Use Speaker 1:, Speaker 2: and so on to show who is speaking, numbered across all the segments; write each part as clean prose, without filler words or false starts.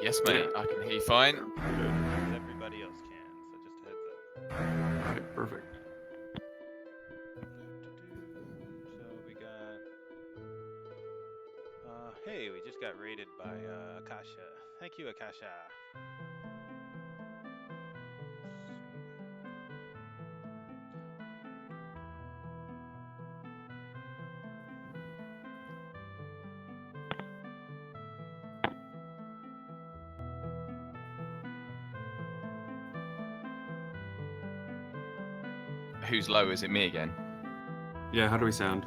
Speaker 1: Yes, mate, I can hear you fine.
Speaker 2: Everybody else can, so just a heads up.
Speaker 3: All right, perfect.
Speaker 2: So we got. Hey, we just got raided by Akasha. Thank you, Akasha.
Speaker 1: Who's low? Is it me again?
Speaker 3: Yeah, how do we sound?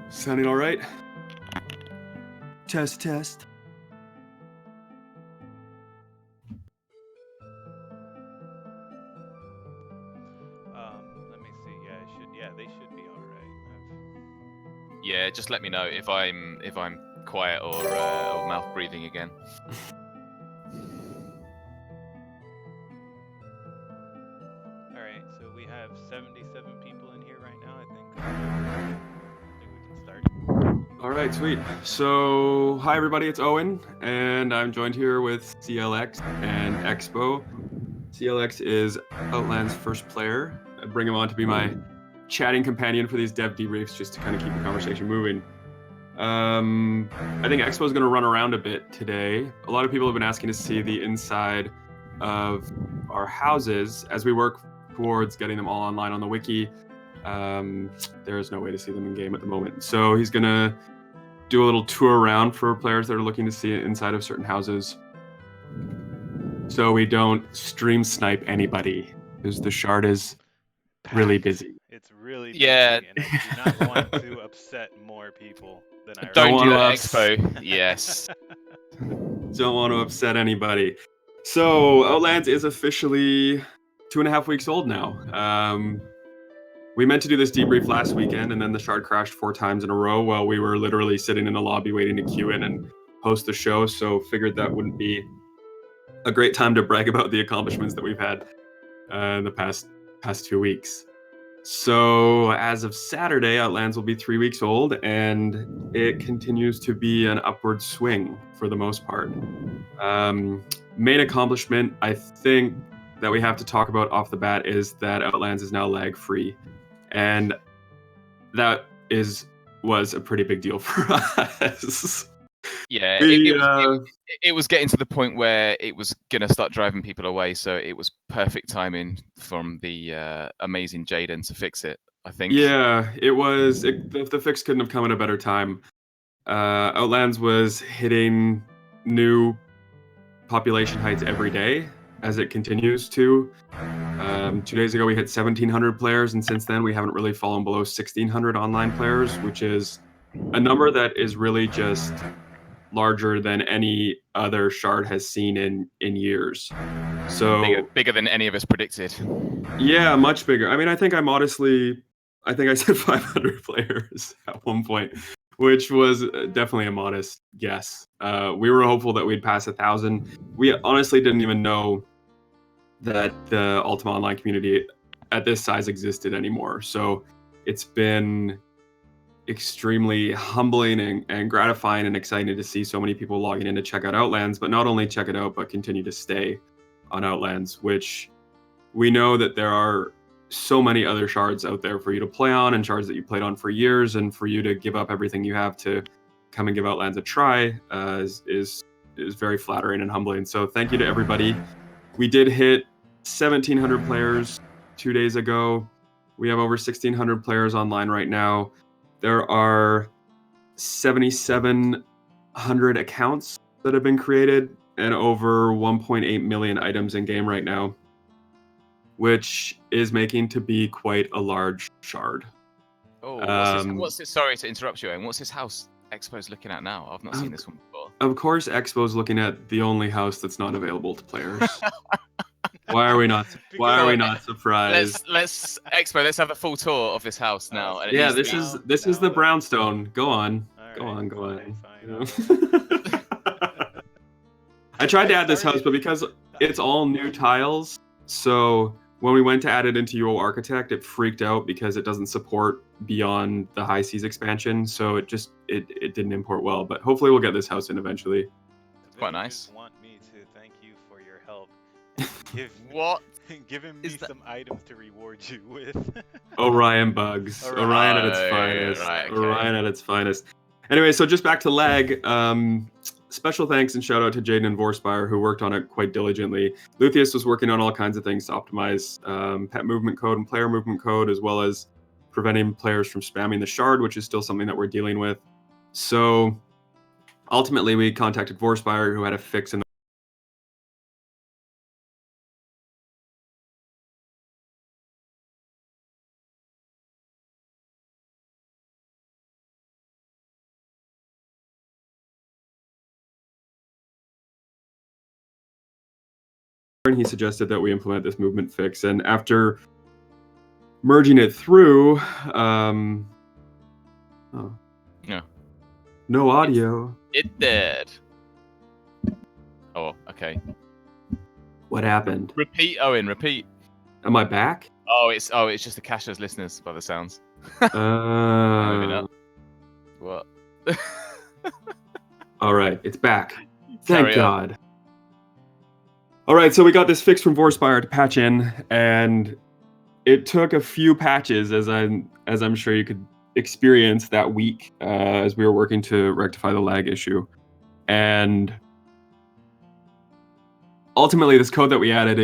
Speaker 3: Sounding all right? Test, test.
Speaker 2: Let me see. Yeah, they should be all right.
Speaker 1: Yeah, just let me know if I'm quiet or mouth breathing again.
Speaker 2: All right, so we have 77 people in here right now. I think we can start.
Speaker 3: All right, sweet. So, hi everybody, it's Owyn, and I'm joined here with CLX and Expo. CLX is Outlands' first player. I bring him on to be my chatting companion for these dev debriefs, just to kind of keep the conversation moving. I think Expo is going to run around a bit today. A lot of people have been asking to see the inside of our houses as we work towards getting them all online on the wiki. There is no way to see them in game at the moment. So he's going to do a little tour around for players that are looking to see inside of certain houses, so we don't stream snipe anybody, because the shard is really busy.
Speaker 2: It's really busy,
Speaker 1: Yeah.
Speaker 2: and I do not want to upset more people than I
Speaker 1: Don't do
Speaker 3: wanna
Speaker 1: that, Expo. Yes.
Speaker 3: Don't want to upset anybody. So Outlands is officially 2.5 weeks old now. We meant to do this debrief last weekend, and then the shard crashed 4 times in a row while we were literally sitting in a lobby waiting to queue in and host the show. So figured that wouldn't be a great time to brag about the accomplishments that we've had in the past 2 weeks. So as of Saturday, Outlands will be 3 weeks old, and it continues to be an upward swing for the most part. Main accomplishment, I think, that we have to talk about off the bat is that Outlands is now lag-free, and that was a pretty big deal for us.
Speaker 1: Yeah,
Speaker 3: We,
Speaker 1: it was getting to the point where it was gonna start driving people away, so it was perfect timing from the amazing Jaden to fix it, I think.
Speaker 3: Yeah, it was. The fix couldn't have come at a better time. Outlands was hitting new population heights every day as it continues to. 2 days ago, we hit 1,700 players, and since then, we haven't really fallen below 1,600 online players, which is a number that is really just larger than any other shard has seen in years. So
Speaker 1: bigger than any of us predicted.
Speaker 3: Yeah, much bigger. I mean, I think I said 500 players at one point, which was definitely a modest guess. We were hopeful that we'd pass 1,000. We honestly didn't even know that the Ultima Online community at this size existed anymore. So it's been extremely humbling and gratifying and exciting to see so many people logging in to check out Outlands, but not only check it out, but continue to stay on Outlands, which we know that there are so many other shards out there for you to play on, and shards that you played on for years, and for you to give up everything you have to come and give Outlands a try is very flattering and humbling. So thank you to everybody. We did hit 1,700 players 2 days ago. We have over 1,600 players online right now. There are 7,700 accounts that have been created and over 1.8 million items in game right now, which is making to be quite a large shard.
Speaker 1: Oh, what's this? Sorry to interrupt you, and what's this house Expo's looking at now? I've not seen this one before.
Speaker 3: Of course, Expo's looking at the only house that's not available to players. Why are we not surprised?
Speaker 1: Let's Expo. Let's have a full tour of this house now. And
Speaker 3: yeah, this is the brownstone. Go on. Go on.
Speaker 2: Fine.
Speaker 3: I tried to add this house, but because it's all new tiles, so when we went to add it into UO Architect, it freaked out because it doesn't support beyond the High Seas expansion, so it didn't import well. But hopefully we'll get this house in eventually.
Speaker 1: quite
Speaker 2: villagers
Speaker 1: nice.
Speaker 2: want me to thank you for your help and
Speaker 1: What?
Speaker 2: giving me
Speaker 1: Is that-
Speaker 2: some items to reward you with.
Speaker 3: Orion bugs.
Speaker 2: Orion.
Speaker 3: Orion at its
Speaker 1: Oh,
Speaker 3: finest.
Speaker 1: right, okay.
Speaker 3: Orion at its finest. Anyway, so just back to lag. Special thanks and shout out to Jaden and Vorspire, who worked on it quite diligently. Luthieus was working on all kinds of things to optimize pet movement code and player movement code, as well as preventing players from spamming the shard, which is still something that we're dealing with. So ultimately, we contacted Vorspire, who had a fix in and he suggested that we implement this movement fix. And after merging it through,
Speaker 1: Yeah.
Speaker 3: no audio.
Speaker 1: It did. Oh, okay.
Speaker 3: What happened?
Speaker 1: Repeat, Owen. Repeat.
Speaker 3: Am I back?
Speaker 1: Oh, it's just the cashless listeners by the sounds. Maybe not. What?
Speaker 3: All right, it's back.
Speaker 1: Carry
Speaker 3: Thank
Speaker 1: on.
Speaker 3: God. All right, so we got this fix from Vorspire to patch in, and it took a few patches, as I'm sure you could experience that week, as we were working to rectify the lag issue. And ultimately, this code that we added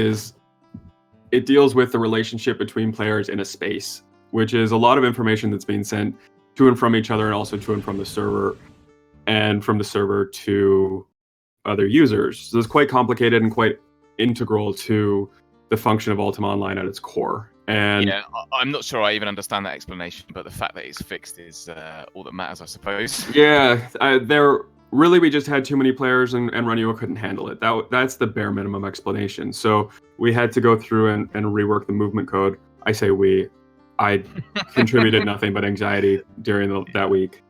Speaker 3: it deals with the relationship between players in a space, which is a lot of information that's being sent to and from each other, and also to and from the server, and from the server to other users. So it's quite complicated and quite integral to the function of Ultima Online at its core. And
Speaker 1: Yeah, I'm not sure I even understand that explanation, but the fact that it's fixed is all that matters, I suppose.
Speaker 3: yeah, we just had too many players, and Runyo couldn't handle it. That's the bare minimum explanation. So we had to go through and rework the movement code. I say we. I contributed nothing but anxiety during that week.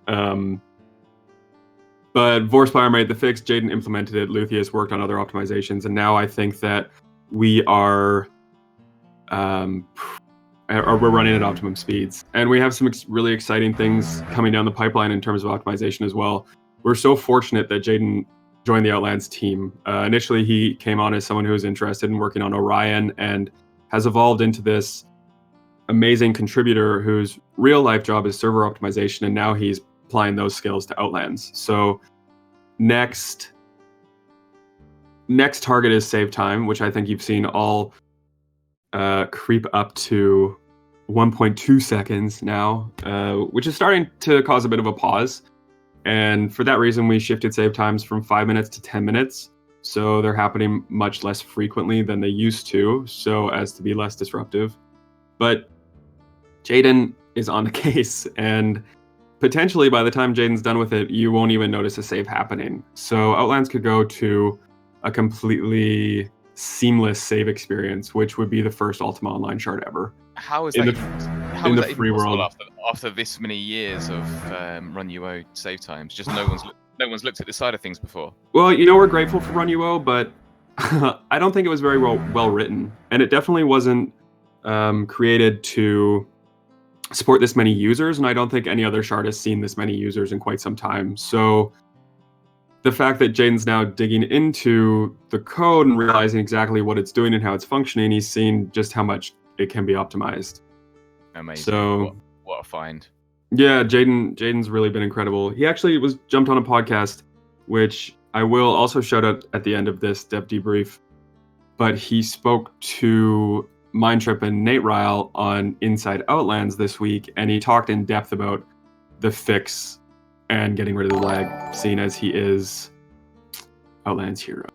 Speaker 3: But Vorspire made the fix, Jaden implemented it, Luthieus worked on other optimizations, and now I think that we are we're running at optimum speeds. And we have some really exciting things coming down the pipeline in terms of optimization as well. We're so fortunate that Jaden joined the Outlands team. Initially, he came on as someone who was interested in working on Orion and has evolved into this amazing contributor whose real life job is server optimization, and now he's applying those skills to Outlands. So next target is save time, which I think you've seen all creep up to 1.2 seconds now, which is starting to cause a bit of a pause. And for that reason, we shifted save times from 5 minutes to 10 minutes. So they're happening much less frequently than they used to, so as to be less disruptive. But Jaden is on the case, and potentially by the time Jaden's done with it, you won't even notice a save happening. So Outlands could go to a completely seamless save experience, which would be the first Ultima Online shard ever.
Speaker 1: How is
Speaker 3: In
Speaker 1: that?
Speaker 3: the-
Speaker 1: How
Speaker 3: in
Speaker 1: is
Speaker 3: the
Speaker 1: that even
Speaker 3: free
Speaker 1: possible
Speaker 3: world.
Speaker 1: after this many years of RunUO save times? Just no one's looked at this side of things before.
Speaker 3: Well, we're grateful for RunUO, but I don't think it was very well written, and it definitely wasn't created to support this many users, and I don't think any other shard has seen this many users in quite some time. So the fact that Jaden's now digging into the code and realizing exactly what it's doing and how it's functioning, he's seen just how much it can be optimized.
Speaker 1: Amazing.
Speaker 3: So
Speaker 1: what a find.
Speaker 3: yeah, Jaden's really been incredible. He actually jumped on a podcast, which I will also shout out at the end of this Dev Debrief, but he spoke to Mindtrip and Nate Ryle on Inside Outlands this week, and he talked in depth about the fix and getting rid of the lag, seeing as he is Outlands hero.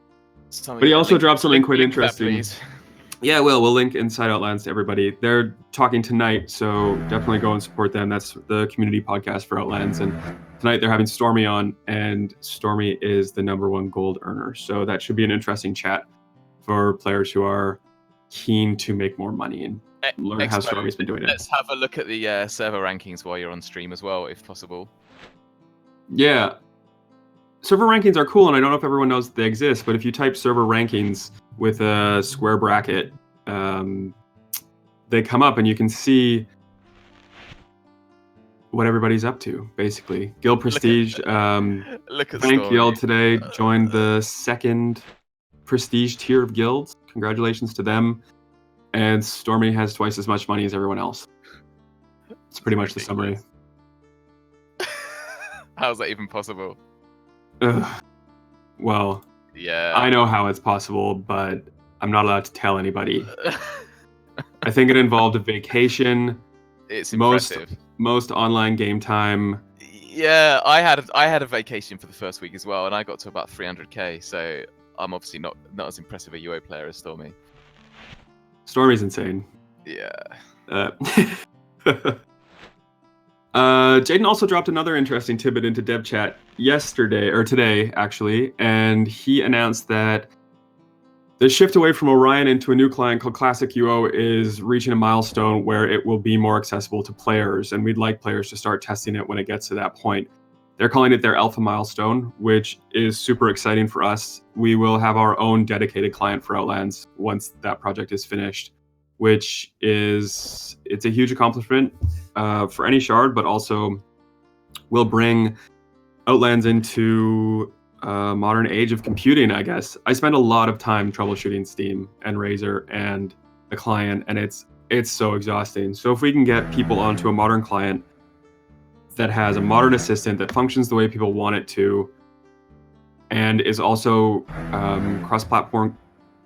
Speaker 3: But he also dropped something quite interesting. Yeah, we'll link Inside Outlands to everybody. They're talking tonight, so definitely go and support them. That's the community podcast for Outlands. And tonight they're having Stormy on, and Stormy is the #1 gold earner. So that should be an interesting chat for players who are keen to make more money and learn how Stormy's been doing it.
Speaker 1: Let's have a look at the server rankings while you're on stream as well, if possible.
Speaker 3: Yeah. Server rankings are cool, and I don't know if everyone knows that they exist, but if you type server rankings with a square bracket, they come up, and you can see what everybody's up to, basically. Guild Prestige.
Speaker 1: Look at
Speaker 3: Frank
Speaker 1: Stormy.
Speaker 3: Guild today joined the second Prestige tier of guilds. Congratulations to them. And Stormy has twice as much money as everyone else. It's pretty much the summary.
Speaker 1: How's that even possible?
Speaker 3: Ugh. Well,
Speaker 1: Yeah.
Speaker 3: I know how it's possible, but I'm not allowed to tell anybody. I think it involved a vacation.
Speaker 1: It's impressive.
Speaker 3: Most online game time.
Speaker 1: Yeah, I had a vacation for the first week as well, and I got to about 300k. So I'm obviously not as impressive a UA player as Stormy.
Speaker 3: Stormy's insane.
Speaker 1: Yeah.
Speaker 3: Jaden also dropped another interesting tidbit into dev chat today actually, and he announced that the shift away from Orion into a new client called Classic UO is reaching a milestone where it will be more accessible to players, and we'd like players to start testing it when it gets to that point. They're calling it their alpha milestone, which is super exciting for us. We will have our own dedicated client for Outlands once that project is finished, which it's a huge accomplishment for any shard, but also will bring Outlands into a modern age of computing, I guess. I spend a lot of time troubleshooting Steam and Razer and the client, and it's so exhausting. So if we can get people onto a modern client that has a modern assistant that functions the way people want it to, and is also cross-platform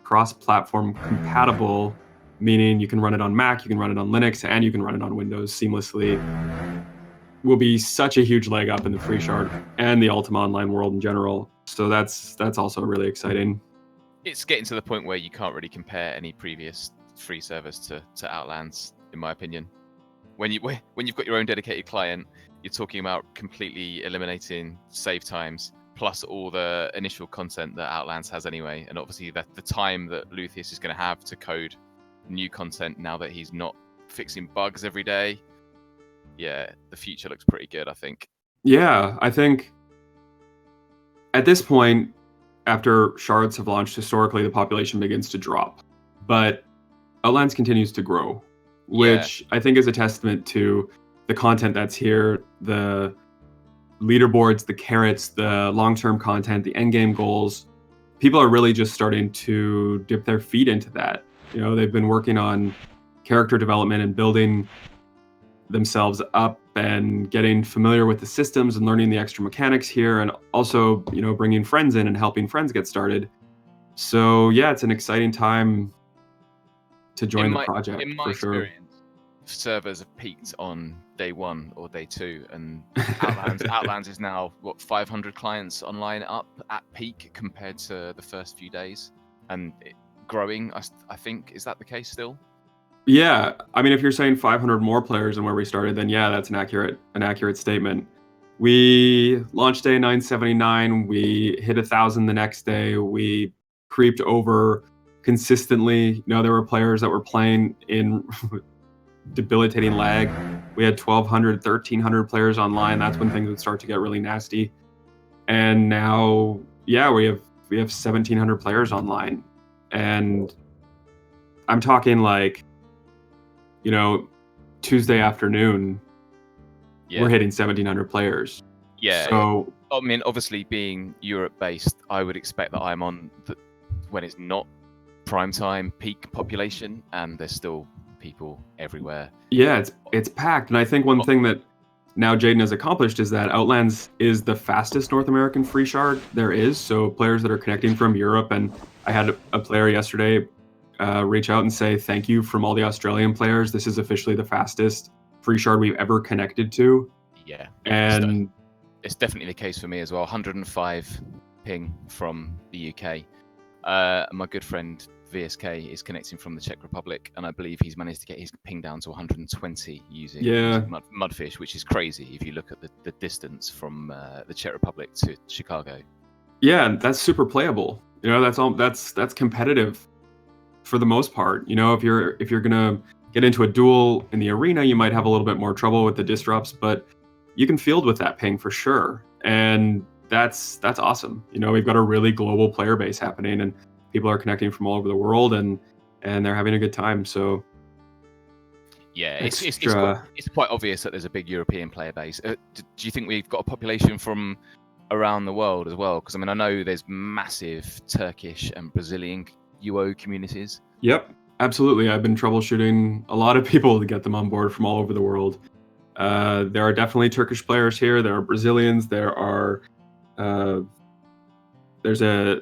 Speaker 3: compatible, meaning you can run it on Mac, you can run it on Linux, and you can run it on Windows seamlessly, will be such a huge leg up in the free shard and the Ultima Online world in general. So that's also really exciting.
Speaker 1: It's getting to the point where you can't really compare any previous free service to Outlands, in my opinion. When you've got your own dedicated client, you're talking about completely eliminating save times, plus all the initial content that Outlands has anyway, and obviously the time that Luthien is going to have to code new content now that he's not fixing bugs every day. Yeah, the future looks pretty good, I think.
Speaker 3: Yeah, I think at this point, after shards have launched, historically the population begins to drop, but Outlands continues to grow, which I think is a testament to the content that's here, the leaderboards, the carrots, the long-term content, the endgame goals. People are really just starting to dip their feet into that. You know, they've been working on character development and building themselves up and getting familiar with the systems and learning the extra mechanics here, and also, you know, bringing friends in and helping friends get started. So yeah, it's an exciting time to join the project.
Speaker 1: In my experience, servers have peaked on day 1 or day 2, and Outlands is now 500 clients online up at peak compared to the first few days, and growing. I think, is that the case still?
Speaker 3: Yeah, I mean, if you're saying 500 more players than where we started, then yeah, that's an accurate statement. We launched day 979. We hit 1,000 the next day. We creeped over consistently. You know, there were players that were playing in debilitating lag. We had 1,200, 1,300 players online. That's when things would start to get really nasty. And now, yeah, we have 1,700 players online, and I'm talking like, you know, Tuesday afternoon, we're hitting 1,700 players.
Speaker 1: Yeah.
Speaker 3: So,
Speaker 1: I mean, obviously being Europe-based, I would expect that I'm on when it's not prime time peak population, and there's still people everywhere.
Speaker 3: Yeah, it's packed. And I think one thing that now Jaden has accomplished is that Outlands is the fastest North American free shard there is. So players that are connecting from Europe, and I had a player yesterday reach out and say thank you from all the Australian players. This is officially the fastest free shard we've ever connected to.
Speaker 1: Yeah,
Speaker 3: and
Speaker 1: it's definitely the case for me as well. 105 ping from the UK. My good friend VSK is connecting from the Czech Republic, and I believe he's managed to get his ping down to 120 using Mudfish, which is crazy if you look at the distance from the Czech Republic to Chicago.
Speaker 3: Yeah, that's super playable. You know, that's competitive for the most part. You know, if you're gonna get into a duel in the arena, you might have a little bit more trouble with the disrupts, but you can field with that ping for sure. And that's awesome. You know, we've got a really global player base happening, and people are connecting from all over the world, and they're having a good time. So
Speaker 1: Yeah,
Speaker 3: extra.
Speaker 1: it's quite obvious that there's a big European player base. Do you think we've got a population from around the world as well? Because I mean, I know there's massive Turkish and Brazilian UO communities.
Speaker 3: Yep, absolutely. I've been troubleshooting a lot of people to get them on board from all over the world. There are definitely Turkish players here. There are Brazilians. There's a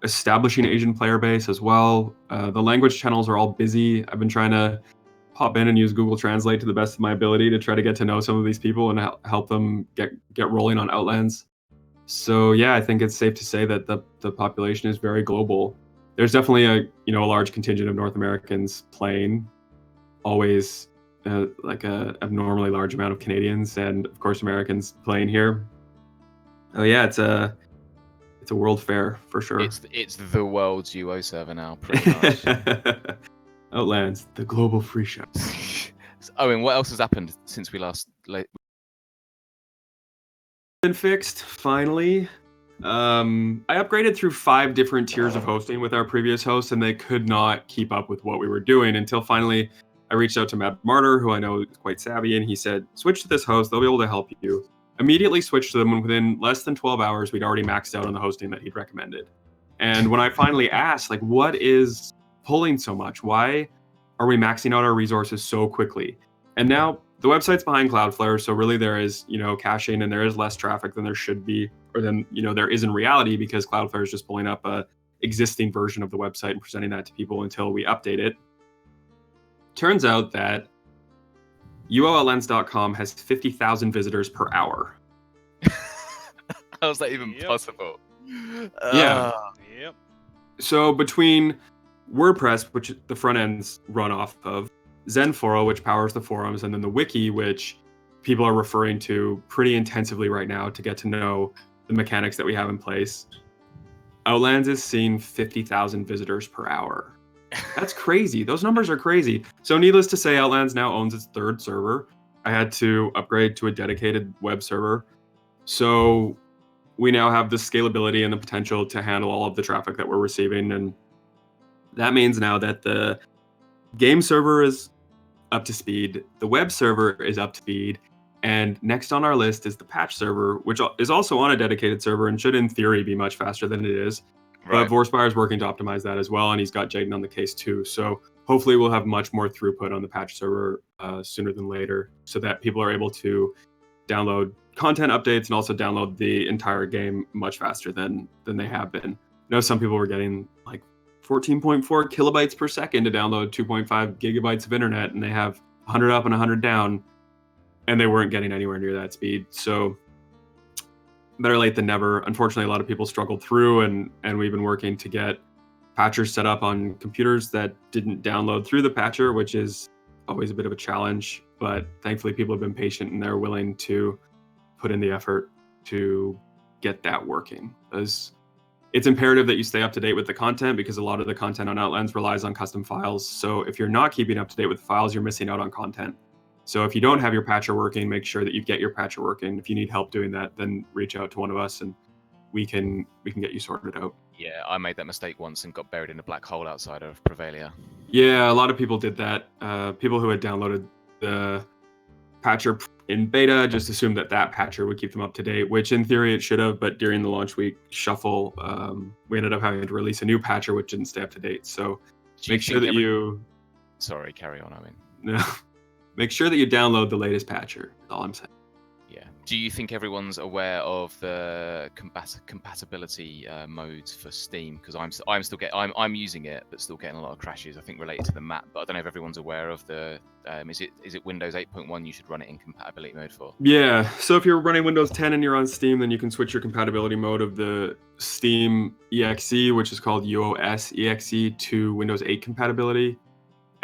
Speaker 3: establishing Asian player base as well. The language channels are all busy. I've been trying to pop in and use Google Translate to the best of my ability to try to get to know some of these people and help them get rolling on Outlands. So yeah, I think it's safe to say that the population is very global. There's definitely a large contingent of North Americans playing, always like a abnormally large amount of Canadians and of course Americans playing here. Oh yeah, it's a world fair for sure.
Speaker 1: It's the world's UO server now, pretty much.
Speaker 3: Outlands, the global free show.
Speaker 1: Owyn, what else has happened since we last?
Speaker 3: Been fixed finally. I upgraded through 5 different tiers of hosting with our previous host, and they could not keep up with what we were doing until finally I reached out to Matt Martyr, who I know is quite savvy, and he said, switch to this host, they'll be able to help you. Immediately switched to them, and within less than 12 hours, we'd already maxed out on the hosting that he'd recommended. And when I finally asked, like, what is pulling so much? Why are we maxing out our resources so quickly? And now the website's behind Cloudflare, so really there is, caching and there is less traffic than there should be, or than, there is in reality, because Cloudflare is just pulling up a existing version of the website and presenting that to people until we update it. Turns out that UOLens.com has 50,000 visitors per hour.
Speaker 1: How is that even possible?
Speaker 3: Yeah.
Speaker 2: Yep.
Speaker 3: So between WordPress, which the front ends run off of, Zenforo, which powers the forums, and then the wiki, which people are referring to pretty intensively right now to get to know the mechanics that we have in place, Outlands is seeing 50,000 visitors per hour. That's crazy. Those numbers are crazy. So needless to say, Outlands now owns its 3rd server. I had to upgrade to a dedicated web server. So we now have the scalability and the potential to handle all of the traffic that we're receiving. And that means now that the game server is up to speed, the web server is up to speed, and next on our list is the patch server, which is also on a dedicated server and should in theory be much faster than it is. Right. But Vorspire is working to optimize that as well, and he's got Jaden on the case too. So hopefully we'll have much more throughput on the patch server sooner than later, so that people are able to download content updates and also download the entire game much faster than they have been. I know some people were getting like 14.4 kilobytes per second to download 2.5 gigabytes of internet, and they have 100 up and 100 down, and they weren't getting anywhere near that speed. So better late than never. Unfortunately, a lot of people struggled through, and we've been working to get patchers set up on computers that didn't download through the patcher, which is always a bit of a challenge. But thankfully, people have been patient and they're willing to put in the effort to get that working. Because it's imperative that you stay up to date with the content, because a lot of the content on Outlands relies on custom files. So if you're not keeping up to date with the files, you're missing out on content. So if you don't have your patcher working, make sure that you get your patcher working. If you need help doing that, then reach out to one of us and we can get you sorted out.
Speaker 1: Yeah, I made that mistake once and got buried in a black hole outside of Prevalia.
Speaker 3: Yeah, a lot of people did that. People who had downloaded the patcher in beta just assumed that patcher would keep them up to date, which in theory it should have, but during the launch week shuffle, we ended up having to release a new patcher which didn't stay up to date. So make sure that you...
Speaker 1: Sorry, carry on, I mean.
Speaker 3: No. Make sure that you download the latest patcher, is all I'm saying.
Speaker 1: Yeah. Do you think everyone's aware of the compatibility modes for Steam? Because I'm using it, but still getting a lot of crashes. I think related to the map, but I don't know if everyone's aware of the. Is it Windows 8.1? You should run it in compatibility mode for.
Speaker 3: Yeah. So if you're running Windows 10 and you're on Steam, then you can switch your compatibility mode of the Steam EXE, which is called UOS EXE, to Windows 8 compatibility.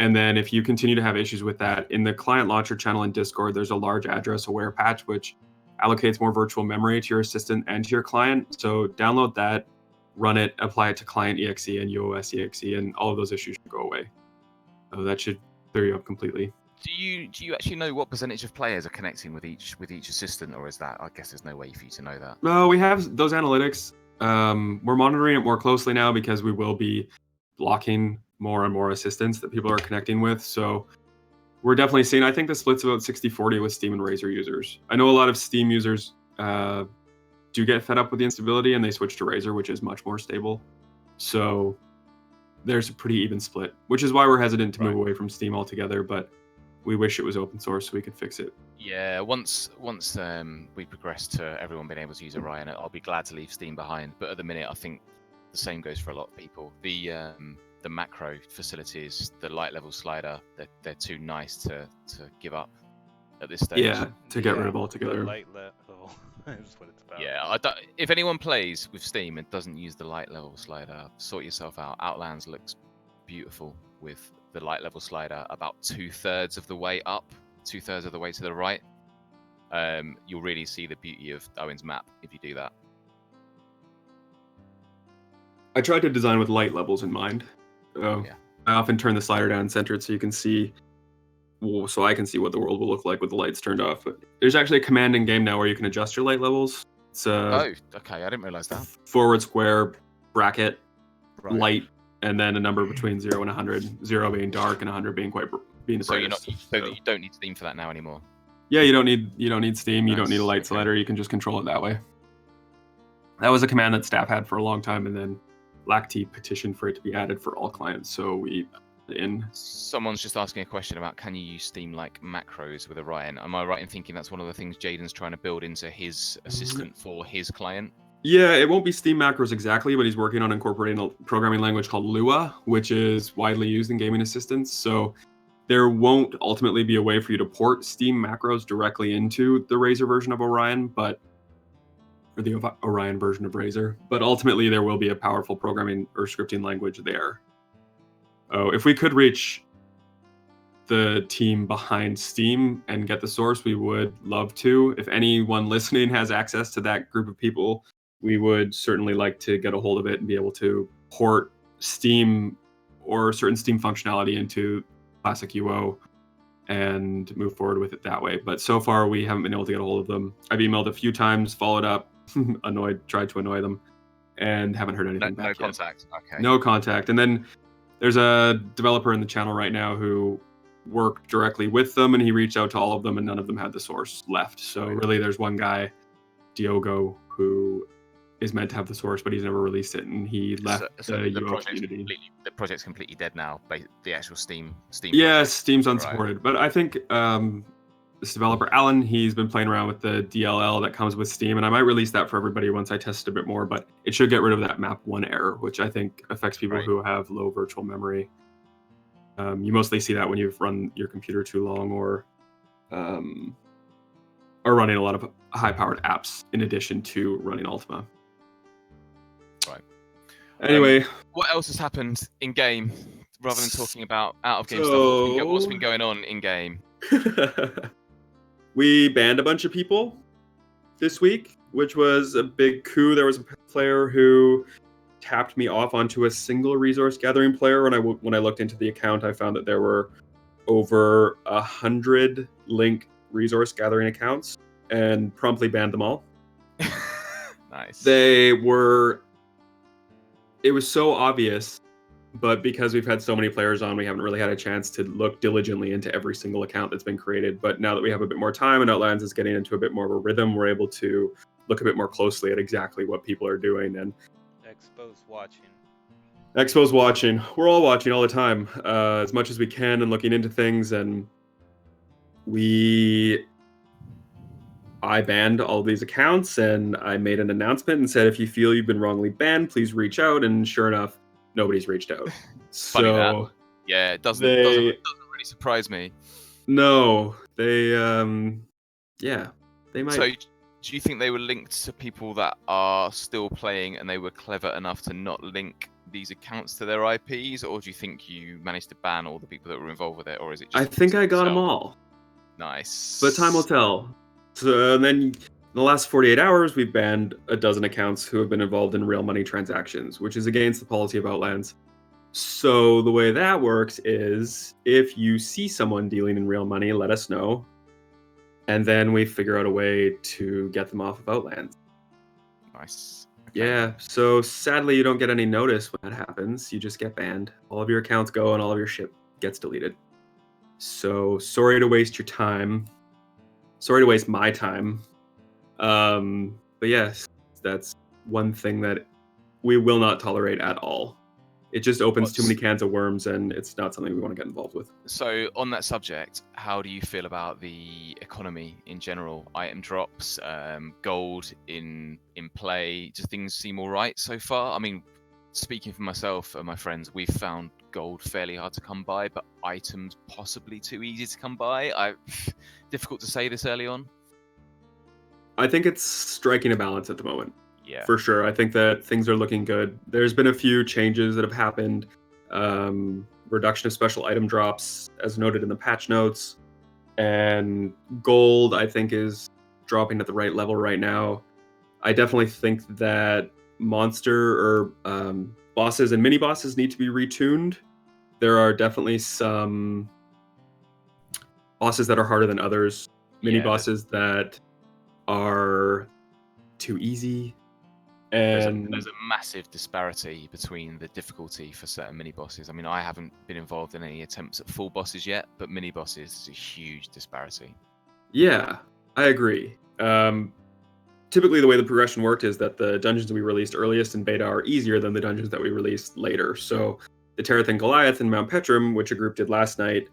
Speaker 3: And then if you continue to have issues with that, in the client launcher channel in Discord, there's a large address aware patch, which allocates more virtual memory to your assistant and to your client. So download that, run it, apply it to client EXE and UOS EXE, and all of those issues should go away. So that should clear you up completely.
Speaker 1: Do you actually know what percentage of players are connecting with each assistant, or is that, I guess there's no way for you to know that?
Speaker 3: No, we have those analytics. We're monitoring it more closely now because we will be blocking more and more assistants that people are connecting with. So we're definitely seeing, I think the split's about 60-40 with Steam and Razer users. I know a lot of Steam users do get fed up with the instability and they switch to Razer, which is much more stable. So there's a pretty even split, which is why we're hesitant to move away from Steam altogether, but we wish it was open source so we could fix it.
Speaker 1: Yeah, once we progress to everyone being able to use Orion, I'll be glad to leave Steam behind. But at the minute, I think the same goes for a lot of people. The macro facilities, the light level slider, they're too nice to give up at this stage.
Speaker 3: Yeah, to get rid of
Speaker 2: The
Speaker 3: altogether.
Speaker 2: light level is what it's about.
Speaker 1: Yeah, if anyone plays with Steam and doesn't use the light level slider, sort yourself out. Outlands looks beautiful with the light level slider about 2/3 of the way up, 2/3 of the way to the right. You'll really see the beauty of Owyn's map if you do that.
Speaker 3: I tried to design with light levels in mind.
Speaker 1: Yeah.
Speaker 3: I often turn the slider down and center it so you can see, so I can see what the world will look like with the lights turned off. But there's actually a command in game now where you can adjust your light levels. It's
Speaker 1: Oh, okay, I didn't realize that.
Speaker 3: forward square bracket
Speaker 1: Right.
Speaker 3: light, and then a number between 0 and 100. 0 being dark and 100 being being the
Speaker 1: So
Speaker 3: brightest.
Speaker 1: you don't need Steam for that now anymore.
Speaker 3: Yeah, you don't need Steam. You don't need a
Speaker 1: Nice,
Speaker 3: light
Speaker 1: okay.
Speaker 3: slider. You can just control it that way. That was a command that staff had for a long time, and then LACT petitioned for it to be added for all clients. So we in.
Speaker 1: Someone's just asking a question about can you use Steam like macros with Orion? Am I right in thinking that's one of the things Jaden's trying to build into his assistant for his client?
Speaker 3: Yeah, it won't be Steam macros exactly, but he's working on incorporating a programming language called Lua, which is widely used in gaming assistants. So there won't ultimately be a way for you to port Steam macros directly into the Razer version of Orion, or the Orion version of Razer. But ultimately, there will be a powerful programming or scripting language there. Oh, if we could reach the team behind Steam and get the source, we would love to. If anyone listening has access to that group of people, we would certainly like to get a hold of it and be able to port Steam or certain Steam functionality into Classic UO and move forward with it that way. But so far, we haven't been able to get a hold of them. I've emailed a few times, followed up, tried to annoy them, and haven't heard anything back yet.
Speaker 1: No contact. Okay.
Speaker 3: No contact. And then there's a developer in the channel right now who worked directly with them, and he reached out to all of them, and none of them had the source left. So really, there's one guy, Diogo, who is meant to have the source, but he's never released it, and he left
Speaker 1: So
Speaker 3: the
Speaker 1: the
Speaker 3: UO community.
Speaker 1: the project's completely dead now. The actual Steam.
Speaker 3: Yeah,
Speaker 1: project.
Speaker 3: Steam's unsupported. But I think this developer, Alan, he's been playing around with the DLL that comes with Steam, and I might release that for everybody once I test it a bit more, but it should get rid of that map 1 error, which I think affects people who have low virtual memory. You mostly see that when you've run your computer too long or are running a lot of high-powered apps in addition to running Ultima.
Speaker 1: Right.
Speaker 3: Anyway.
Speaker 1: What else has happened in-game, rather than talking about out-of-game stuff? What's been going on in-game?
Speaker 3: We banned a bunch of people this week, which was a big coup. There was a player who tapped me off onto a single resource gathering player. When I looked into the account, I found that there were over 100 linked resource gathering accounts and promptly banned them all.
Speaker 1: Nice.
Speaker 3: It was so obvious, but because we've had so many players on, we haven't really had a chance to look diligently into every single account that's been created. But now that we have a bit more time and Outlands is getting into a bit more of a rhythm, we're able to look a bit more closely at exactly what people are doing. And
Speaker 2: Expo's watching.
Speaker 3: Expo's watching. We're all watching all the time, as much as we can, and looking into things. And I banned all of these accounts, and I made an announcement and said, if you feel you've been wrongly banned, please reach out. And sure enough, nobody's reached out.
Speaker 1: Funny that. Yeah, it doesn't really surprise me.
Speaker 3: No, they might.
Speaker 1: So, do you think they were linked to people that are still playing and they were clever enough to not link these accounts to their IPs, or do you think you managed to ban all the people that were involved with it, or is it just...
Speaker 3: I think I got them all.
Speaker 1: Nice.
Speaker 3: But time will tell. So then in the last 48 hours, we've banned a dozen accounts who have been involved in real money transactions, which is against the policy of Outlands. So the way that works is if you see someone dealing in real money, let us know. And then we figure out a way to get them off of Outlands.
Speaker 1: Nice. Okay.
Speaker 3: Yeah, so sadly you don't get any notice when that happens. You just get banned. All of your accounts go and all of your shit gets deleted. So sorry to waste your time. Sorry to waste my time. But yes, that's one thing that we will not tolerate at all. It just opens too many cans of worms, and it's not something we want to get involved with.
Speaker 1: So on that subject, how do you feel about the economy in general? Item drops, gold in play. Do things seem all right so far? I mean, speaking for myself and my friends, we've found gold fairly hard to come by, but items possibly too easy to come by. Difficult to say this early on.
Speaker 3: I think it's striking a balance at the moment.
Speaker 1: Yeah.
Speaker 3: For sure. I think that things are looking good. There's been a few changes that have happened. Reduction of special item drops, as noted in the patch notes. And gold, I think, is dropping at the right level right now. I definitely think that monster or bosses and mini bosses need to be retuned. There are definitely some bosses that are harder than others. Mini bosses that are too easy. And
Speaker 1: there's a massive disparity between the difficulty for certain mini bosses. I mean, I haven't been involved in any attempts at full bosses yet, but mini bosses is a huge disparity.
Speaker 3: Yeah, I agree. Typically, the way the progression worked is that the dungeons we released earliest in beta are easier than the dungeons that we released later. So the Terathan Goliath and Mount Petrum, which a group did last night,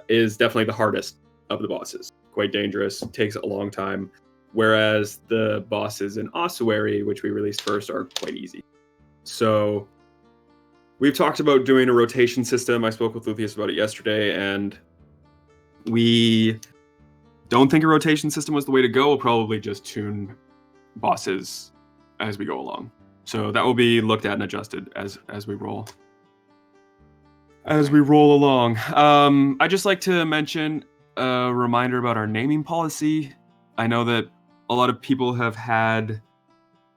Speaker 3: is definitely the hardest of the bosses. Quite dangerous, takes a long time. Whereas the bosses in Ossuary, which we released first, are quite easy. So we've talked about doing a rotation system. I spoke with Luthien about it yesterday, and we don't think a rotation system was the way to go. We'll probably just tune bosses as we go along. So that will be looked at and adjusted as we roll. As we roll along. I'd just like to mention a reminder about our naming policy. I know that a lot of people have had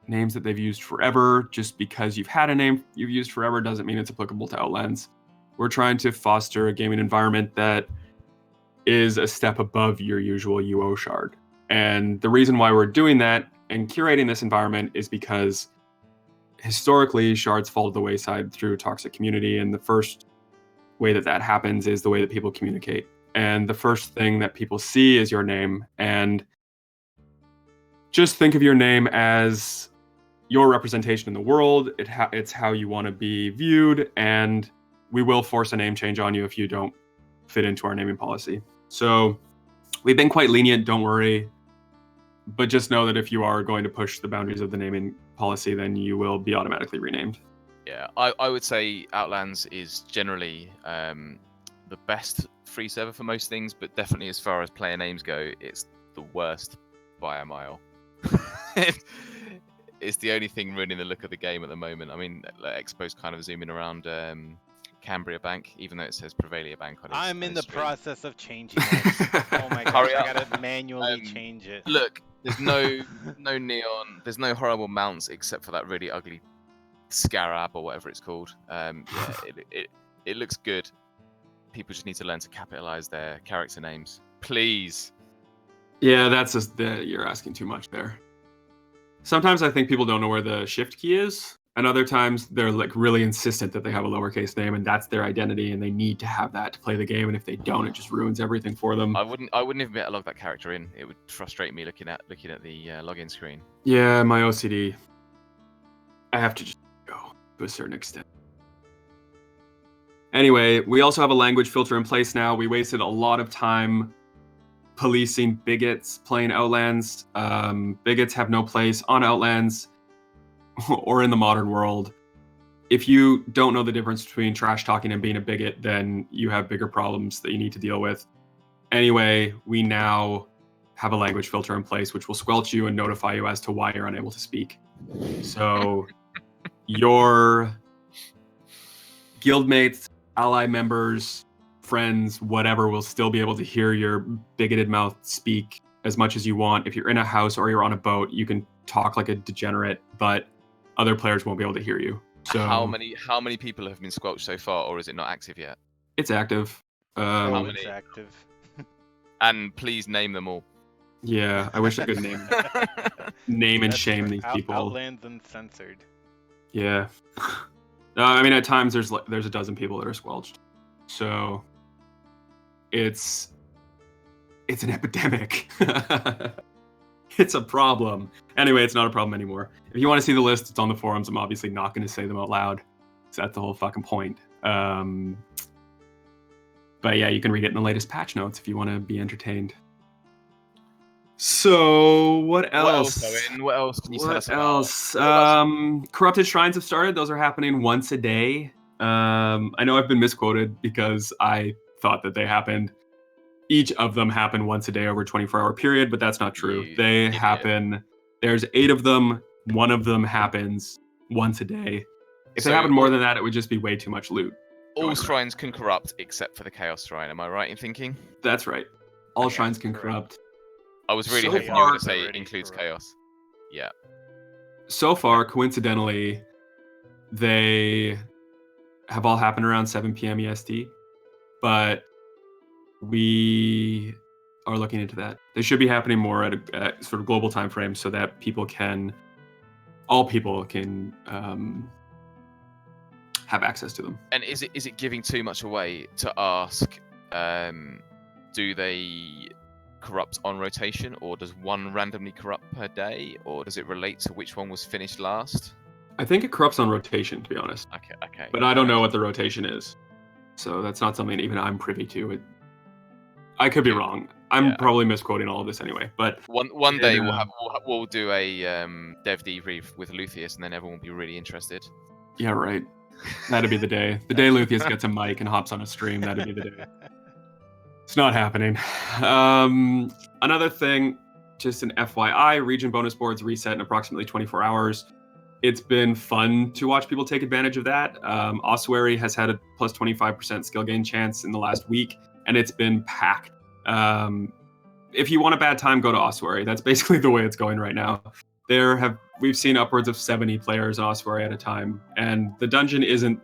Speaker 3: names that they've used forever. Just because you've had a name you've used forever doesn't mean it's applicable to Outlands. We're trying to foster a gaming environment that is a step above your usual UO shard. And the reason why we're doing that and curating this environment is because historically shards fall to the wayside through toxic community, and the first way that happens is the way that people communicate. And the first thing that people see is your name, and just think of your name as your representation in the world. It's how you want to be viewed, and we will force a name change on you if you don't fit into our naming policy. So we've been quite lenient, don't worry. But just know that if you are going to push the boundaries of the naming policy, then you will be automatically renamed.
Speaker 1: Yeah, I would say Outlands is generally the best free server for most things, but definitely as far as player names go, it's the worst by a mile. It's the only thing ruining the look of the game at the moment. I mean, Expo's kind of zooming around Cambria Bank, even though it says Prevalia Bank on his
Speaker 2: I'm in the
Speaker 1: screen.
Speaker 2: process of changing it. Oh my gosh, I gotta manually change it.
Speaker 1: Look, there's no neon, there's no horrible mounts except for that really ugly scarab or whatever it's called. It looks good. People just need to learn to capitalize their character names, please.
Speaker 3: Yeah, that's just you're asking too much there. Sometimes I think people don't know where the shift key is, and other times they're like really insistent that they have a lowercase name and that's their identity, and they need to have that to play the game. And if they don't, it just ruins everything for them.
Speaker 1: I wouldn't even be able to log that character in. It would frustrate me looking at the login screen.
Speaker 3: Yeah, my OCD. I have to just go to a certain extent. Anyway, we also have a language filter in place now. We wasted a lot of time policing bigots playing Outlands. Bigots have no place on Outlands or in the modern world. If you don't know the difference between trash talking and being a bigot, then you have bigger problems that you need to deal with. Anyway, we now have a language filter in place which will squelch you and notify you as to why you're unable to speak. So your guildmates, ally members, friends, whatever, will still be able to hear your bigoted mouth speak as much as you want. If you're in a house or you're on a boat, you can talk like a degenerate, but other players won't be able to hear you. So
Speaker 1: how many people have been squelched so far, or is it not active yet?
Speaker 3: It's active.
Speaker 1: How many?
Speaker 2: It's active.
Speaker 1: And please name them all.
Speaker 3: Yeah, I wish I could name and shame these people.
Speaker 2: Outlands Uncensored.
Speaker 3: Yeah. I mean, at times there's a dozen people that are squelched. So It's an epidemic. It's a problem. Anyway, it's not a problem anymore. If you want to see the list, it's on the forums. I'm obviously not going to say them out loud, because that's the whole fucking point. But yeah, you can read it in the latest patch notes if you want to be entertained. So what else?
Speaker 1: Owen? What else can you tell us
Speaker 3: What
Speaker 1: about?
Speaker 3: else? Corrupted Shrines have started. Those are happening once a day. I know I've been misquoted because I thought that they happened. Each of them happen once a day over a 24-hour period, but that's not true. They happen. There's 8 of them. One of them happens once a day. If they happen more than that, it would just be way too much loot.
Speaker 1: All shrines can corrupt except for the Chaos Shrine. Am I right in thinking?
Speaker 3: That's right. All shrines can corrupt.
Speaker 1: I was really hoping you were going to say it includes Chaos. Yeah.
Speaker 3: So far, coincidentally, they have all happened around 7 p.m. EST, but we are looking into that. They should be happening more at a sort of global time frame so that all people can have access to them.
Speaker 1: And is it giving too much away to ask, do they corrupt on rotation, or does one randomly corrupt per day, or does it relate to which one was finished last?
Speaker 3: I think it corrupts on rotation, to be honest.
Speaker 1: Okay.
Speaker 3: But I don't know what the rotation is, so that's not something even I'm privy to. I could be wrong. I'm probably misquoting all of this anyway. But
Speaker 1: one day we'll do a dev debrief with Luthien, and then everyone will be really interested.
Speaker 3: Yeah, right. That'd be the day. The day Luthien gets a mic and hops on a stream, that'd be the day. It's not happening. Another thing, just an FYI, region bonus boards reset in approximately 24 hours. It's been fun to watch people take advantage of that. Ossuary has had a plus 25% skill gain chance in the last week, and it's been packed. If you want a bad time, go to Ossuary. That's basically the way it's going right now. We've seen upwards of 70 players in Ossuary at a time, and the dungeon isn't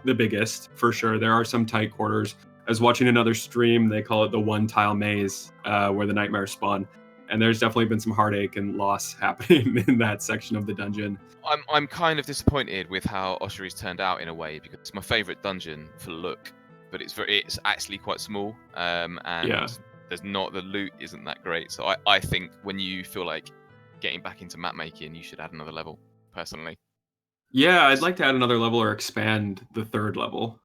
Speaker 3: the biggest, for sure. There are some tight quarters. I was watching another stream, they call it the one tile maze, where the nightmares spawn. And there's definitely been some heartache and loss happening in that section of the dungeon.
Speaker 1: I'm kind of disappointed with how Ossuary's turned out in a way, because it's my favourite dungeon for look, but it's actually quite small, and the loot isn't that great. So I think when you feel like getting back into map making, you should add another level, personally.
Speaker 3: Yeah, I'd like to add another level or expand the 3rd level.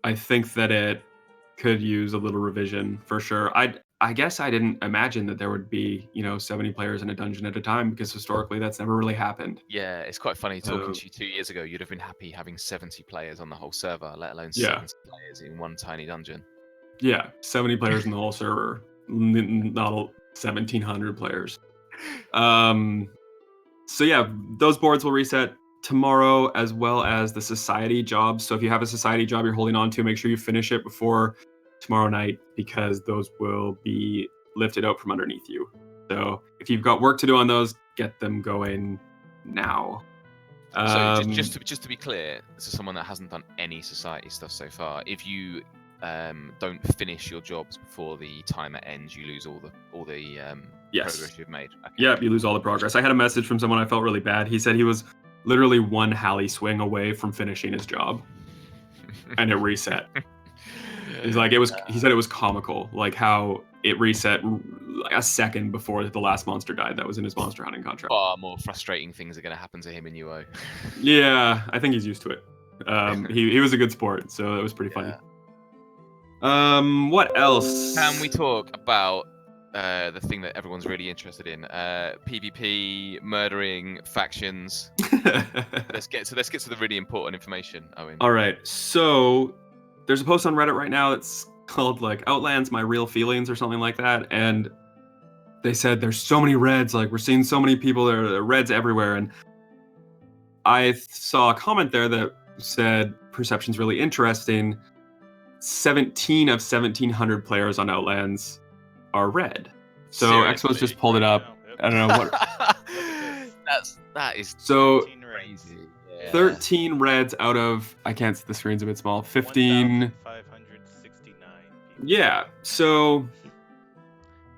Speaker 3: I think that it could use a little revision for sure. I guess I didn't imagine that there would be, 70 players in a dungeon at a time, because historically that's never really happened.
Speaker 1: Yeah, it's quite funny talking to you 2 years ago. You'd have been happy having 70 players on the whole server, let alone 70 players in one tiny dungeon.
Speaker 3: Yeah, 70 players in the whole server, not 1,700 players. So yeah, those boards will reset tomorrow, as well as the society jobs. So if you have a society job you're holding on to, make sure you finish it before tomorrow night, because those will be lifted out from underneath you. So if you've got work to do on those, get them going now.
Speaker 1: So just to be clear, this is someone that hasn't done any society stuff so far. If you don't finish your jobs before the timer ends, you lose all the progress you've made. Okay.
Speaker 3: Yeah, you lose all the progress. I had a message from someone I felt really bad. He said he was literally one Halley swing away from finishing his job, and it reset. He's like, he said it was comical, like how it reset a second before the last monster died that was in his monster hunting contract.
Speaker 1: Far more frustrating things are going to happen to him in UO.
Speaker 3: Yeah, I think he's used to it. He was a good sport, so it was pretty funny. What else?
Speaker 1: Can we talk about the thing that everyone's really interested in? PvP, murdering, factions. Let's get to the really important information, Owen.
Speaker 3: All right, so there's a post on Reddit right now that's called like Outlands, My Real Feelings, or something like that, and they said there's so many reds, like we're seeing so many people, there are reds everywhere, and I saw a comment there that said perception's really interesting. 17 of 1,700 players on Outlands are red. So Expo's just pulled it up. I don't know what.
Speaker 1: that is
Speaker 3: so
Speaker 1: crazy. Yeah.
Speaker 3: 13 reds out of, I can't see, the screen's a bit small. 15.
Speaker 2: 1,569.
Speaker 3: Yeah. So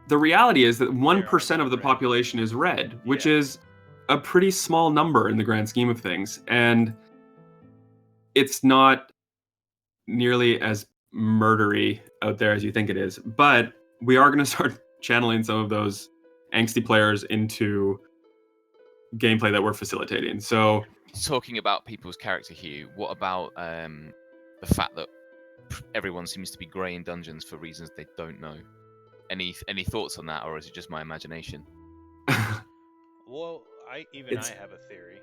Speaker 3: the reality is that 1% of the population is red, which is a pretty small number in the grand scheme of things, and it's not nearly as murdery out there as you think it is. But we are going to start channeling some of those angsty players into gameplay that we're facilitating. So
Speaker 1: talking about people's character hue, what about the fact that everyone seems to be grey in dungeons for reasons they don't know? Any thoughts on that, or is it just my imagination?
Speaker 2: Well, I
Speaker 3: It's-
Speaker 2: have a theory.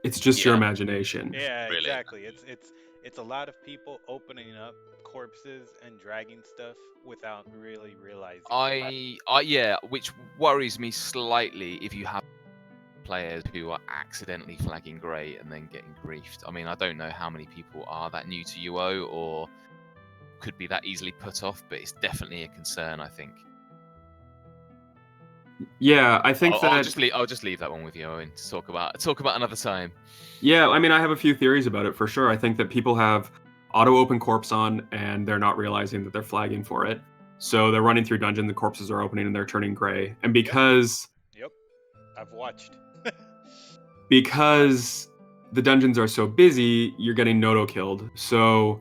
Speaker 3: it's just your
Speaker 1: Yeah.
Speaker 3: imagination.
Speaker 2: Yeah,
Speaker 1: Really?
Speaker 2: exactly. It's a lot of people opening up corpses and dragging stuff without really realizing it.
Speaker 1: Yeah, which worries me slightly if you have players who are accidentally flagging grey and then getting griefed. I mean, I don't know how many people are that new to UO or could be that easily put off, but it's definitely a concern, I think.
Speaker 3: Yeah, I think
Speaker 1: I'll
Speaker 3: that
Speaker 1: just leave that one with you, Owen, to talk about another time.
Speaker 3: Yeah, I mean, I have a few theories about it for sure. I think that people have auto open corpse on and they're not realizing that they're flagging for it. So they're running through dungeon, the corpses are opening and they're turning gray. And because
Speaker 2: Yep, I've watched.
Speaker 3: because the dungeons are so busy, you're getting Noto killed. So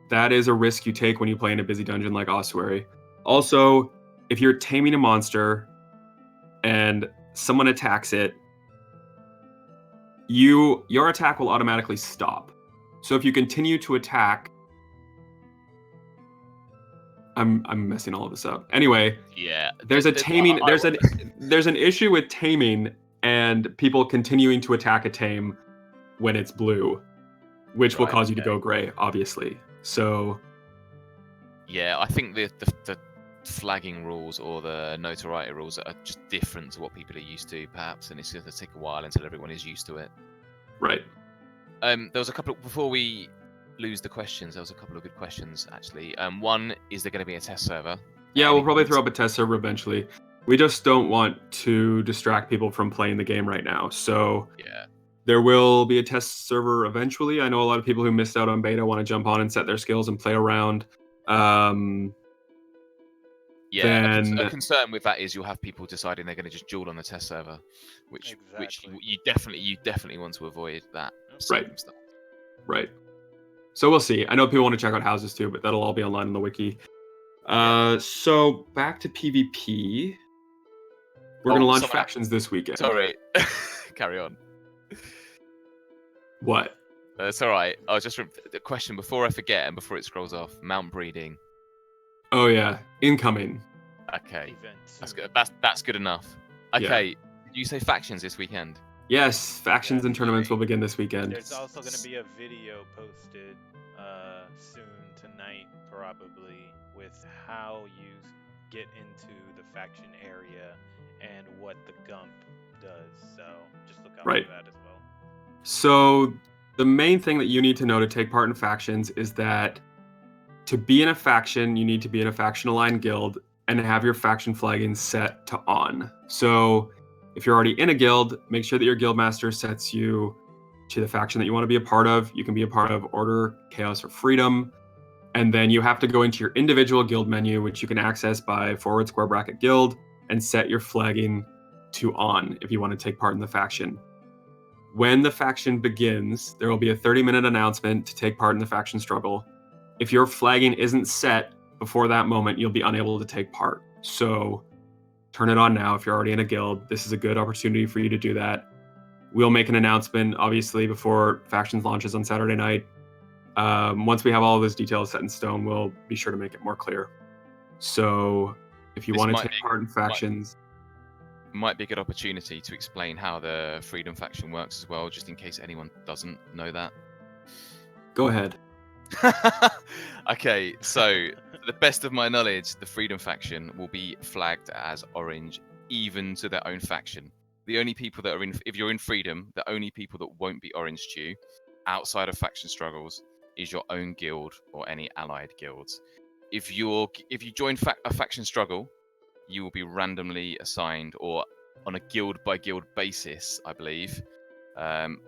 Speaker 3: that is a risk you take when you play in a busy dungeon like Ossuary. Also, if you're taming a monster and someone attacks it, your attack will automatically stop. So if you continue to attack, I'm messing all of this up. Anyway,
Speaker 1: Yeah,
Speaker 3: there's a taming. There's an issue with taming and people continuing to attack a tame when it's blue, which will
Speaker 1: Right,
Speaker 3: cause you to
Speaker 2: okay.
Speaker 3: go gray, obviously. So
Speaker 1: yeah, I think the flagging rules or the notoriety rules are just different to what people are used to, perhaps, and it's going to take a while until everyone is used to it.
Speaker 3: right.
Speaker 1: There was a couple before we lose the questions. There was a couple of good questions actually. One, is there going to be a test server?
Speaker 3: Yeah, we'll probably throw up a test server eventually. We just don't want to distract people from playing the game right now. So
Speaker 1: Yeah.
Speaker 3: there will be a test server eventually. I know a lot of people who missed out on beta want to jump on and set their skills and play around.
Speaker 1: Yeah,
Speaker 3: Then
Speaker 1: a concern with that is you'll have people deciding they're going to just duel on the test server, which
Speaker 2: Exactly.
Speaker 1: you definitely want to avoid that
Speaker 3: Right.
Speaker 1: circumstance.
Speaker 3: Right. So we'll see. I know people want to check out houses too, but that'll all be online on the wiki. So back to PvP. We're going to launch factions this weekend.
Speaker 1: Sorry, carry on.
Speaker 3: What?
Speaker 1: It's all right. I was just the question before I forget and before it scrolls off. Mount breeding.
Speaker 3: Oh yeah, incoming.
Speaker 1: Okay,
Speaker 2: Events.
Speaker 1: that's good. That's good enough. Okay, did you say factions this weekend?
Speaker 3: Yes, factions
Speaker 2: Yeah.
Speaker 3: and tournaments will begin this weekend.
Speaker 2: There's also going to be a video posted soon tonight, probably, with how you get into the faction area and what the Gump does. So just look out
Speaker 3: Right.
Speaker 2: for that as well.
Speaker 3: So the main thing that you need to know to take part in factions is that to be in a faction, you need to be in a faction-aligned guild and have your faction flagging set to on. So if you're already in a guild, make sure that your guild master sets you to the faction that you want to be a part of. You can be a part of Order, Chaos, or Freedom. And then you have to go into your individual guild menu, which you can access by / guild, and set your flagging to on if you want to take part in the faction. When the faction begins, there will be a 30-minute announcement to take part in the faction struggle. If your flagging isn't set before that moment, you'll be unable to take part. So turn it on now if you're already in a guild. This is a good opportunity for you to do that. We'll make an announcement, obviously, before factions launches on Saturday night. Once we have all of those details set in stone, we'll be sure to make it more clear. So if you want to take part in factions...
Speaker 1: Might be a good opportunity to explain how the Freedom faction works as well, just in case anyone doesn't know that.
Speaker 3: Go ahead.
Speaker 1: Okay, so to the best of my knowledge, the Freedom faction will be flagged as orange, even to their own faction. The only people that are in, if you're in Freedom, the only people that won't be orange to you, outside of faction struggles, is your own guild or any allied guilds. If you join a faction struggle, you will be randomly assigned, or on a guild by guild basis, I believe,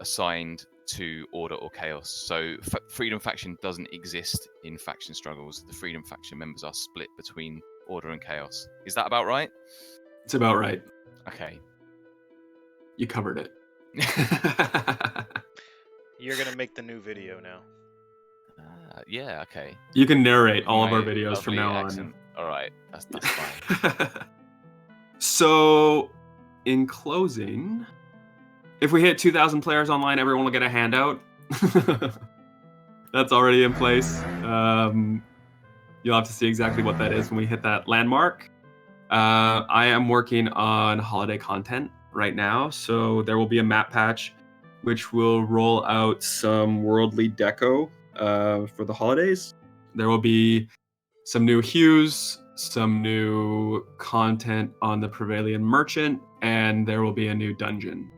Speaker 1: assigned to Order or Chaos. So Freedom faction doesn't exist in faction struggles. The Freedom faction members are split between Order and Chaos. Is that about right?
Speaker 3: It's about right.
Speaker 1: Okay.
Speaker 3: You covered it.
Speaker 2: You're going to make the new video now.
Speaker 1: Yeah. Okay.
Speaker 3: You can narrate all of our
Speaker 1: My
Speaker 3: videos from
Speaker 1: lovely
Speaker 3: now
Speaker 1: accent. All right. That's fine.
Speaker 3: on. So, in closing, if we hit 2,000 players online, everyone will get a handout. That's already in place. You'll have to see exactly what that is when we hit that landmark. I am working on holiday content right now, so there will be a map patch which will roll out some worldly deco for the holidays. There will be some new hues, some new content on the Prevalian Merchant, and there will be a new dungeon,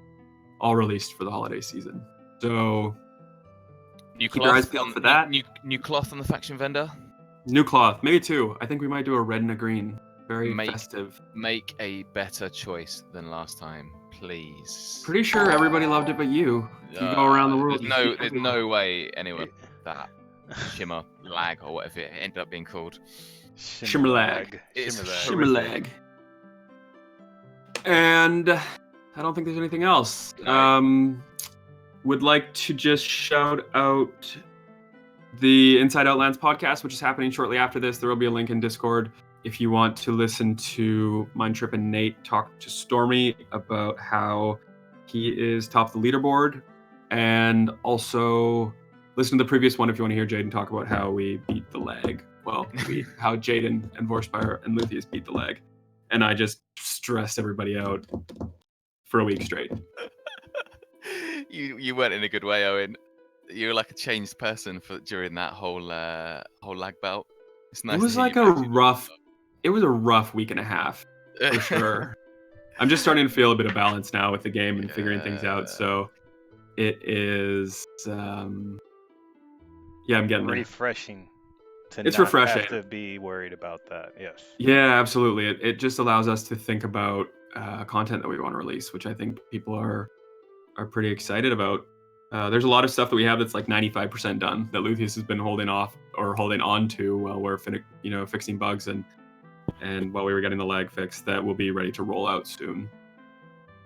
Speaker 3: all released for the holiday season. So
Speaker 1: New
Speaker 3: keep your eyes
Speaker 1: cloth
Speaker 3: peeled
Speaker 1: on
Speaker 3: for that.
Speaker 1: New cloth on the faction vendor.
Speaker 3: New cloth, maybe two. I think we might do a red and a green. Very festive.
Speaker 1: Make a better choice than last time, please.
Speaker 3: Pretty sure everybody loved it but you. You go around the world.
Speaker 1: There's no way anyone that shimmer lag or whatever it ended up being called.
Speaker 3: Shimmerlag.
Speaker 1: It's
Speaker 3: Shimmerlag. And I don't think there's anything else.
Speaker 1: No.
Speaker 3: Would like to just shout out the Inside Outlands podcast, which is happening shortly after this. There will be a link in Discord if you want to listen to Mindtrip and Nate talk to Stormy about how he is top of the leaderboard, and also listen to the previous one if you want to hear Jaden talk about how we beat the lag. Well, how Jaden and Vorspire and Luthien beat the lag. And I just stressed everybody out for a week straight.
Speaker 1: You weren't in a good way, Owen. You were like a changed person during that whole lag bout. It's nice.
Speaker 3: It was like it was a rough week and a half for sure. I'm just starting to feel a bit of balance now with the game and figuring things out. So it is, I'm getting there.
Speaker 2: Refreshing.
Speaker 3: It's refreshing.
Speaker 2: Have to be worried about that. Yes.
Speaker 3: Yeah, absolutely. It just allows us to think about content that we want to release, which I think people are pretty excited about. There's a lot of stuff that we have that's like 95% done that Luthien has been holding off or holding on to while we're fixing bugs and while we were getting the lag fixed, that will be ready to roll out soon.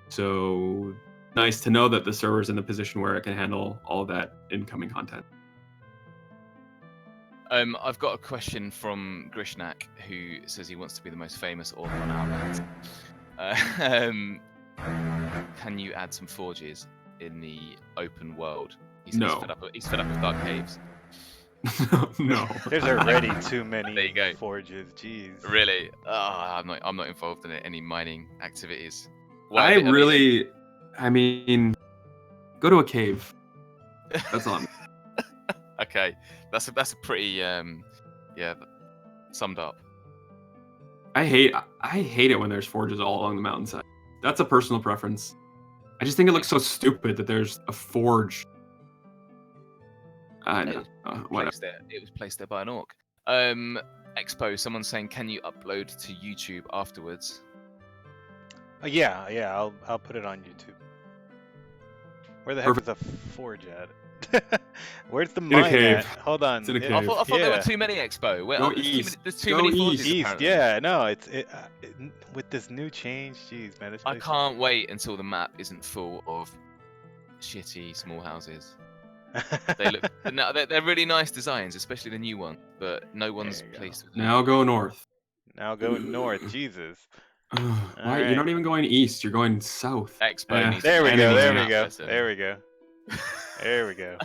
Speaker 3: So nice to know that the server's in the position where it can handle all of that incoming content.
Speaker 1: I've got a question from Grishnak, who says he wants to be the most famous author on Outlands. Can you add some forges in the open world? He's fed up with Dark Caves.
Speaker 3: No.
Speaker 2: There's already too many
Speaker 1: There you go.
Speaker 2: forges. Jeez.
Speaker 1: Really? I'm not involved in any mining activities.
Speaker 3: I mean, go to a cave. That's all.
Speaker 1: Okay, that's a pretty summed up.
Speaker 3: I hate it when there's forges all along the mountainside. That's a personal preference. I just think it looks so stupid that there's a forge.
Speaker 1: It was placed there by an orc. Expo, someone's saying, can you upload to YouTube afterwards?
Speaker 2: Yeah, I'll put it on YouTube. Where the heck is the forge at? Where's the mine at? Hold on.
Speaker 3: It's in a cave.
Speaker 1: I thought there were too many, Expo.
Speaker 3: Go east.
Speaker 1: There's too many forges.
Speaker 2: East,
Speaker 1: apparently.
Speaker 2: yeah, no, it's with this new change. Jeez, man,
Speaker 1: I can't wait until the map isn't full of shitty small houses. They're really nice designs, especially the new one, but no one's pleased with them.
Speaker 3: Now go north.
Speaker 2: Now go north. Jesus.
Speaker 3: Why?
Speaker 2: Right.
Speaker 3: You're not even going east. You're going south.
Speaker 1: Expo. needs
Speaker 2: There
Speaker 1: to
Speaker 2: we
Speaker 1: be
Speaker 2: go.
Speaker 1: enemies
Speaker 2: There
Speaker 1: in
Speaker 2: we
Speaker 1: that
Speaker 2: go.
Speaker 1: person.
Speaker 2: There we go. There we go.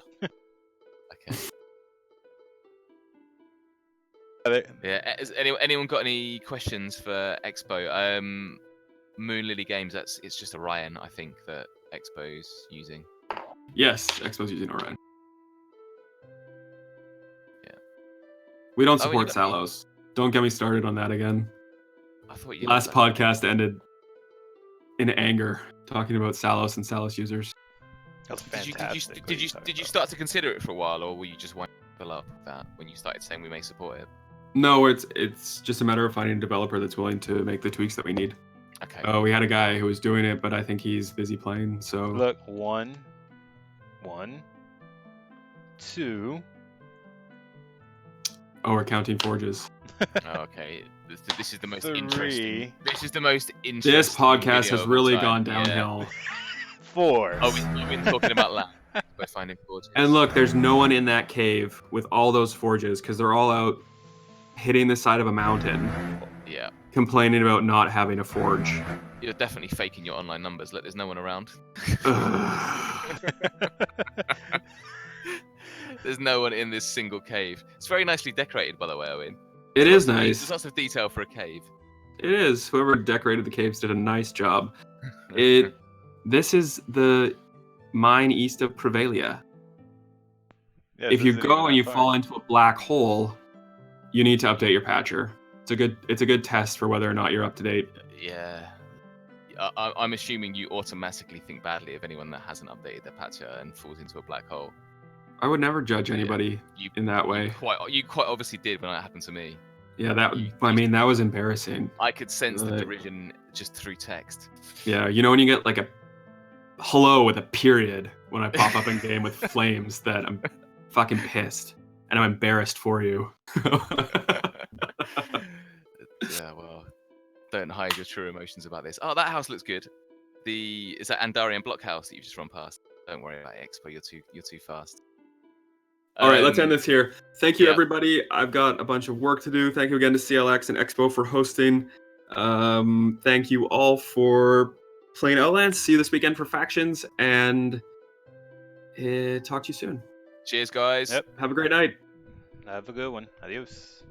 Speaker 1: Okay. Yeah. Has anyone got any questions for Expo? Moon Lily Games. It's just Orion, I think, that Expo's using.
Speaker 3: Yes, Expo's using Orion.
Speaker 1: Yeah.
Speaker 3: We don't support Salos. Don't get me started on that again.
Speaker 1: I thought you
Speaker 3: Last podcast ended in anger, talking about Salos and Salos users.
Speaker 2: That was fantastic.
Speaker 1: Did you start to consider it for a while, or were you just winding people up with that when you started saying we may support it?
Speaker 3: No, it's just a matter of finding a developer that's willing to make the tweaks that we need.
Speaker 1: Okay.
Speaker 3: We had a guy who was doing it, but I think he's busy playing. So
Speaker 2: look, one, 2.
Speaker 3: Oh, we're counting forges.
Speaker 1: Okay. This is the most
Speaker 2: 3.
Speaker 1: interesting. This is the most interesting.
Speaker 3: This podcast
Speaker 1: video
Speaker 3: has
Speaker 1: of
Speaker 3: really
Speaker 1: all time.
Speaker 3: gone downhill.
Speaker 2: Yeah. 4.
Speaker 1: Are we talking about land? by finding forges.
Speaker 3: And look, there's no one in that cave with all those forges because they're all out hitting the side of a mountain,
Speaker 1: Yeah,
Speaker 3: complaining about not having a forge.
Speaker 1: you're definitely faking your online numbers. Like, there's no one around.
Speaker 3: Ugh.
Speaker 1: There's no one in this single cave. It's very nicely decorated, by the way, Owen.
Speaker 3: It is
Speaker 1: There's
Speaker 3: nice.
Speaker 1: lots of detail for a cave.
Speaker 3: It is. Whoever decorated the caves did a nice job. This is the mine east of Prevalia.
Speaker 2: Yeah,
Speaker 3: If you
Speaker 2: doesn't
Speaker 3: go
Speaker 2: even
Speaker 3: and you
Speaker 2: that
Speaker 3: fall
Speaker 2: far.
Speaker 3: into a black hole, you need to update your patcher. It's a good test for whether or not you're up to date.
Speaker 1: Yeah. I'm assuming you automatically think badly of anyone that hasn't updated their patcher and falls into a black hole.
Speaker 3: I would never judge anybody in that way.
Speaker 1: You quite obviously did when that happened to me.
Speaker 3: Yeah, that was embarrassing.
Speaker 1: I could sense the derision just through text.
Speaker 3: Yeah, you know when you get like a hello with a period when I pop up in game with flames, that I'm fucking pissed and I'm embarrassed for you.
Speaker 1: Yeah, well, don't hide your true emotions about this. Oh, that house looks good. Is that Andarian blockhouse that you've just run past? Don't worry about Expo. You're too fast.
Speaker 3: All right, let's end this here. Thank you,
Speaker 1: yeah.
Speaker 3: everybody. I've got a bunch of work to do. Thank you again to CLX and Expo for hosting. Thank you all for playing Outlands. See you this weekend for factions, and talk to you soon.
Speaker 1: Cheers, guys.
Speaker 2: Yep.
Speaker 3: Have a great night.
Speaker 2: Have a good one. Adios.